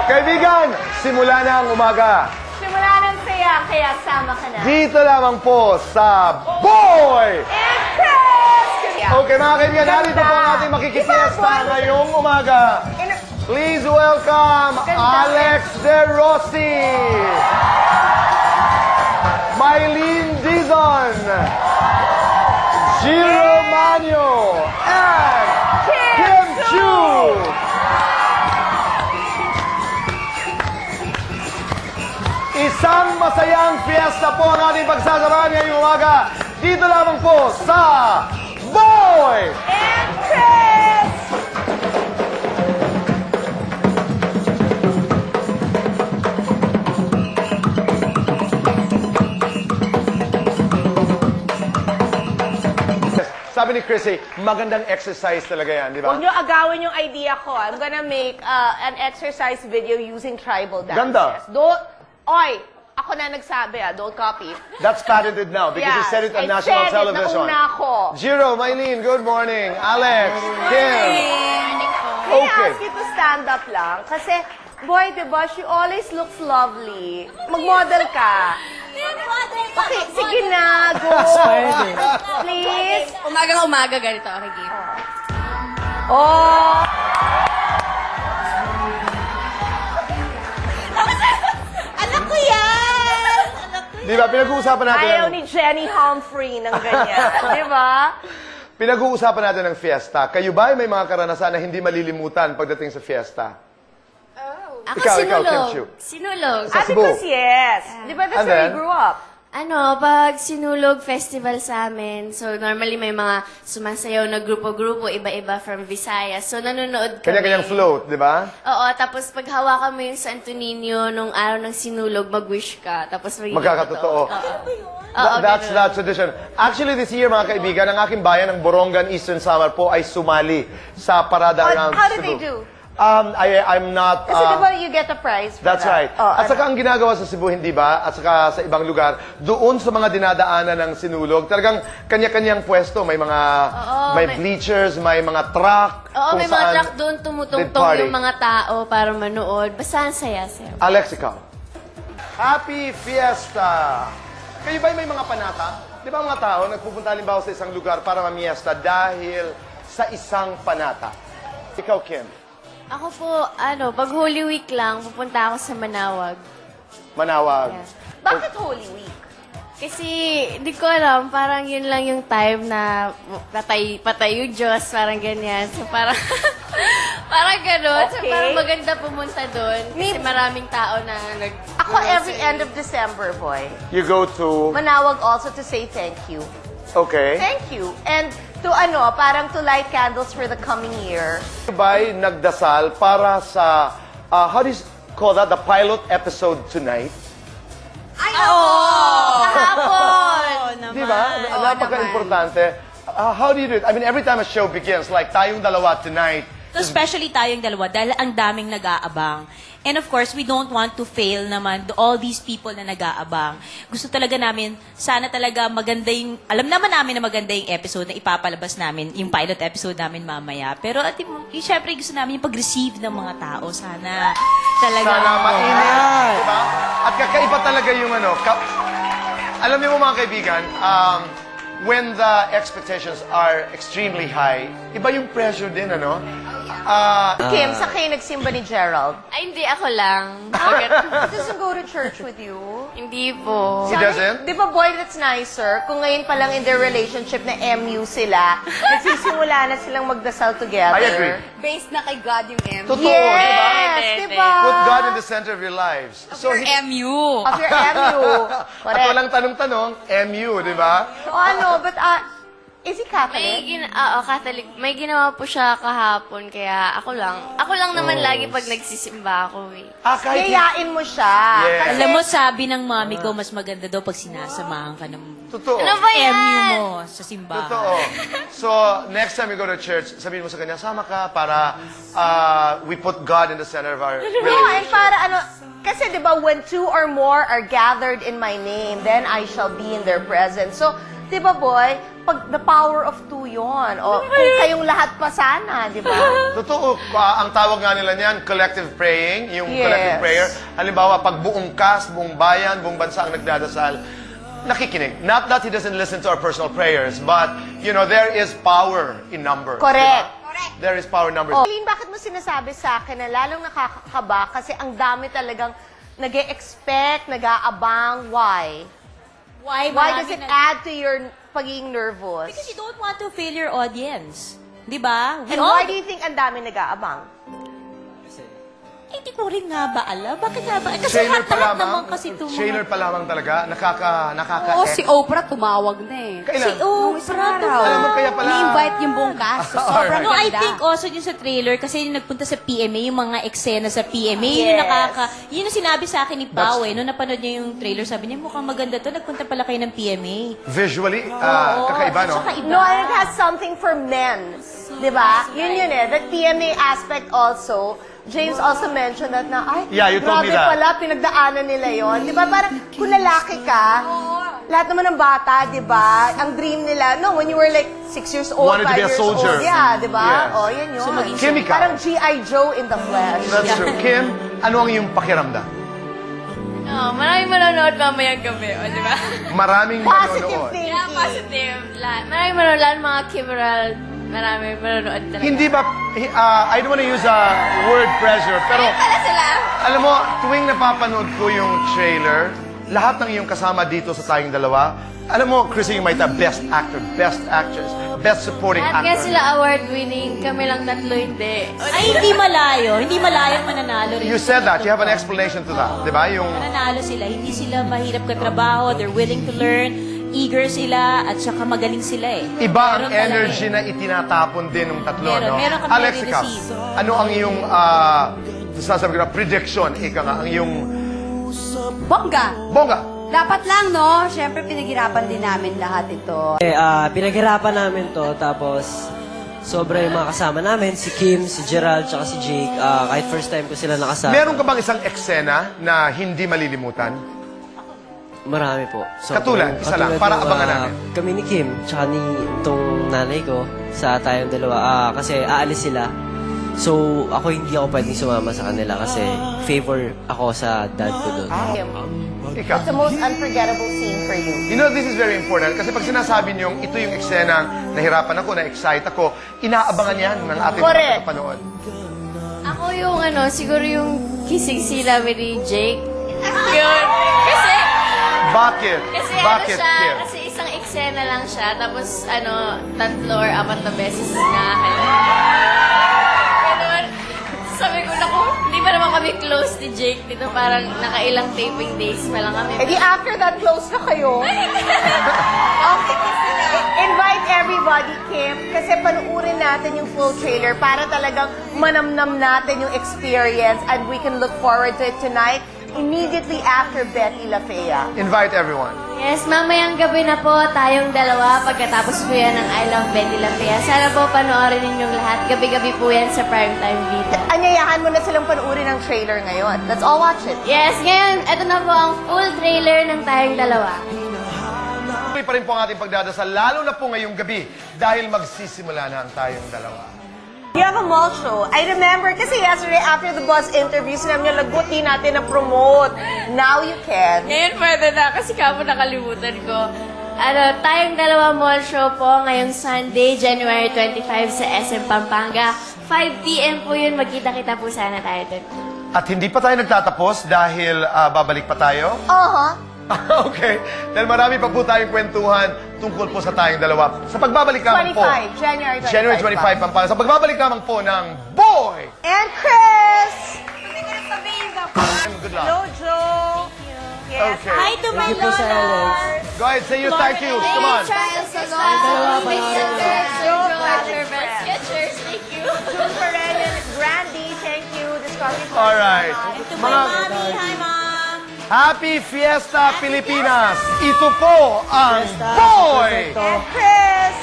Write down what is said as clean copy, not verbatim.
Kaibigan, simula na ang umaga. Simula ng saya, kaya sama ka na. Dito lamang po sa Boy! Impress! Okay mga kaibigan, narito po ang ating makikipiesta ngayong umaga. Please welcome Alex De Rossi, Mylene Dizon, Giro Manio, and Kim Chu. Isang masayang fiesta po ang ating pagsasamahan ngayong umaga. Dito lamang po sa Boy! Impress! Sabi ni Chrissy, magandang exercise talaga yan, di ba? Huwag niyo agawin yung idea ko. I'm gonna make an exercise video using tribal dances. Ganda. Oy, ako na nagsabi don't copy. That's patented now because you said it on national television. Nauna ako. Giro, Mylene, good morning. Alex, Kim. May I ask you to stand up lang? Kasi, boy, diba, she always looks lovely. Mag-model ka. Okay, sige na, go. Please. Umaga ganito. Okay, game. Oh! Anak ko yan! Di ba, pinag-uusapan natin Ayaw ni Jenny Humphrey ng ganyan. Di ba? Pinag-uusapan natin ng fiesta. Kayo ba ay may mga karanasan na hindi malilimutan pagdating sa fiesta? Ako Ikaw, sinulog. Kim Chiu. Sinulog. Sa Cebu. Because yes. Di ba that's And where then? you grew up? Pag sinulog festival sa amin, so normally may mga sumasayaw na grupo-grupo, iba-iba from Visayas. So nanonood kami. Kanya-kanyang float, di ba? Oo, tapos pag hawakan mo yung Santo Niño nung araw ng sinulog, mag-wish ka. Tapos Magkakatotoo. Oo, That's ganun. that tradition. Actually, this year, mga kaibigan, ang aking bayan, ng Borongan, Eastern Samar po, ay sumali sa parada around How did Cebu. they do? I'm not... Kasi di ba you get a prize for That's right. that? At saka ang ginagawa sa Cebu, hindi ba? At saka sa ibang lugar, doon sa mga dinadaanan ng sinulog, talagang kanya-kanyang pwesto. May mga may bleachers, may mga truck. Oo, may mga saan truck doon they'd tumutungtong party. yung mga tao para manood. Basta ang saya-saya. Alex, ikaw. Happy Fiesta! Kayo ba may mga panata? Di ba mga tao nagpupunta halimbawa sa isang lugar para mamiesta dahil sa isang panata? Ikaw, Kim. Ako po, pag Holy Week lang, pupunta ako sa Manawag. Manawag. Yeah. Bakit Holy Week? Kasi, di ko alam, parang yun lang yung time na patay yung Diyos, parang ganyan. So, parang, parang gano'n. So, Okay. parang maganda pumunta doon. Kasi maraming tao na nag... Ako every end of December, boy. You go to... Manawag also to say thank you. Okay. Thank you. And to parang to light candles for the coming year. Ba'y nagdasal para sa, how do you call that, the pilot episode tonight? Ay, kahapon! Di ba? Napaka-importante. How do you do it? I mean, every time a show begins, like tayong dalawa tonight, So, especially tayong dalawa dahil ang daming nag-aabang. And of course, we don't want to fail naman all these people na nag-aabang. Gusto talaga namin, sana talaga maganda yung, alam naman namin na maganda yung episode na ipapalabas namin, yung pilot episode namin mamaya. Pero syempre gusto namin yung pag-receive ng mga tao. Sana talaga. sana mainit. Diba? At kakaiba talaga yung alam niyo mo mga kaibigan, when the expectations are extremely high, iba yung pressure din, ano? Kim, sa kayo nagsimba ni Gerald? Ay, hindi ako lang. He doesn't go to church with you? Hindi po. He doesn't? Di ba, boy, that's nicer? Kung ngayon pa lang in their relationship na MU sila, nagsisimula na silang magdasal together. I agree. Based na kay God yung M. Totoo, di ba? Yes, di ba? Put God in the center of your lives. So, MU. Of your MU. at Correct. walang tanong-tanong, MU, di ba? But is he Catholic? Catholic. May ginawa po siya kahapon, kaya ako lang naman lagi pag nagsisimba ako eh. Kahit Yayain mo siya. Yes. Kasi, Alam mo, sabi ng mami ko, mas maganda daw pag sinasamahan ka ng Totoo. Ano ba yan? MU mo sa simbahan. Totoo. So, next time you go to church, sabihin mo sa kanya, sama ka para we put God in the center of our and relationship. para kasi di ba, when two or more are gathered in my name, then I shall be in their presence. So, di ba, boy? Pag the power of two yon. O, kung kayong lahat pa sana, di ba? Totoo, ang tawag nga nila niyan, collective praying, yung Yes. collective prayer. Halimbawa, pag buong cast, buong bayan, buong bansa ang nagdadasal, nakikinig. Not that he doesn't listen to our personal prayers, but, you know, there is power in numbers. Correct. Diba? There is power in numbers. Oh. Lynn, bakit mo sinasabi sa akin na lalong nakakakaba kasi ang dami talagang nag-e-expect, nag-aabang? Why? Why Does it add to your pagiging nervous? Because you don't want to fail your audience. Di ba? And why do you think ang dami nag-aabang? Hindi ko rin nga ba alam. Bakit nga ba? Kasi Trailer pa lahat lamang, naman kasi itong trailer pa lamang talaga, nakaka Oo, si Oprah tumawag na eh. Kailan? Oprah. Alam mo, kaya pala... Ni-invite yung buong cast. So, sobrang No, I ganda. think also yung sa trailer, kasi yung nagpunta sa PMA, yung mga eksena sa PMA, Yes. yun ang sinabi sa akin ni Pao eh. Nung napanood niya yung trailer, sabi niya, mukhang maganda to, nagpunta pala kayo ng PMA. Visually, kakaiba, no? Kakaiba. No, and it has something for men. Di ba? Yun eh. That PMA aspect also. James also mentioned that na, ay, Yeah, you told me grabe that. pala, pinagdaanan nila yon. Di ba? Parang kung lalaki ka, lahat naman ng bata, di ba? Ang dream nila, no, when you were like 6 years old, Wanted to 5 be a years soldier. old. Yeah, di ba? Yes. Oh, yan yun. So, maging Kim, ikaw? Parang G.I. Joe in the flesh. That's true. Kim, ano ang iyong pakiramdam? No, maraming manonood mamayang gabi, o, di ba? Maraming Positive manonood. thinking. Yeah, positive. Lahat. Maraming manonood, lahat ng mga Kimmeral, maraming manonood talaga. Hindi ba, I don't want to use a word pressure, pero Pala sila. alam mo, tuwing napapanood ko yung trailer, lahat ng iyong kasama dito sa tayong dalawa, alam mo, Chrissy, you might have best actor, best actress, best supporting Lahat nga actor. sila award-winning, kami lang tatlo hindi. O, Ay, hindi malayo. Hindi malayo mananalo rin. You said that, you have an explanation to that, di ba? Yung, Mananalo sila. Hindi sila mahirap katrabaho. They're willing to learn. Eager sila. At saka magaling sila eh. iba ang Meron talaga energy eh. na itinatapon din ng tatlo, Meron. no? Meron kami Alex, behind the ikaw, scene. ano ang iyong, sasabi ko na, prediction, ika nga, ang iyong, Bongga! bongga, Dapat lang, no? Siyempre, pinaghirapan din namin lahat ito. Pinaghirapan namin to, tapos sobra yung mga kasama namin, si Kim, si Gerald, tsaka si Jake. Kahit first time ko sila nakasama. meron ka bang isang eksena na hindi malilimutan? Marami po. Katulad, isa lang, para nung, abangan namin. Kami ni Kim, tsaka ni itong nanay ko, sa tayong dalawa, kasi aalis sila. So, hindi ako pwedeng sumama sa kanila kasi favor ako sa dad ko doon. Kim, Ikaw. what's the most unforgettable scene for you? You know, this is very important kasi pag sinasabi niyong ito yung eksena, nahirapan ako, na-excite ako, inaabangan yan ng ating mga Correct. tagapanood. Ako yung siguro yung kissing sila with ni Jake. Yun. Kasi Bakit? ano Bakit, siya, Kim? kasi isang eksena lang siya, tapos 3 or 4 na beses nga. Ganun. Sabi ko, naku, hindi pa naman kami close ni Jake dito. Parang nakailang taping days pa lang kami. Eh di after that, close na kayo. Okay. Invite everybody, Kim, kasi panuurin natin yung full trailer para talagang manamnam natin yung experience and we can look forward to it tonight immediately after Betty La Fea. Invite everyone. Yes, mamayang gabi na po tayong dalawa pagkatapos po yan ng I Love Betty La Fea. Sana po panoorin ninyong lahat. Gabi-gabi po yan sa Primetime Vita. Anyayahan mo na silang panuurin ng trailer ngayon. Let's all watch it. Yes, ngayon, ito na po ang full trailer ng tayong dalawa. Tuloy pa rin po ang ating pagdadasal, lalo na po ngayong gabi dahil magsisimula na ang tayong dalawa. You have a mall show. I remember kasi yesterday after the boss interview, sinabi niya, lagot di natin na-promote. Now you can. Ngayon pwede na kasi kapo nakalimutan ko. Tayong dalawa mall show po ngayong Sunday, January 25 sa SM Pampanga. 5 p.m. po yun. Magkita-kita po sana tayo dun. At hindi pa tayo nagtatapos dahil babalik pa tayo. Okay. Dahil marami pa po tayong kwentuhan tungkol po sa tayong dalawa. Sa pagbabalik lamang po. 25, January 25. Pampanga. Sa pagbabalik lamang po ng Boy! And Chris! Good luck. Hello, Joe. Yes. Okay. Hi to my Thank you po sa Lola. Alex. Go ahead, say your thank you. Come on. Trials Get yours. Thank you. June Ferren and Brandy, thank you. Discovery All right. To my mommy. Hi, Mom. Happy Fiesta Pilipinas! Ito po ang Boy! And Chris!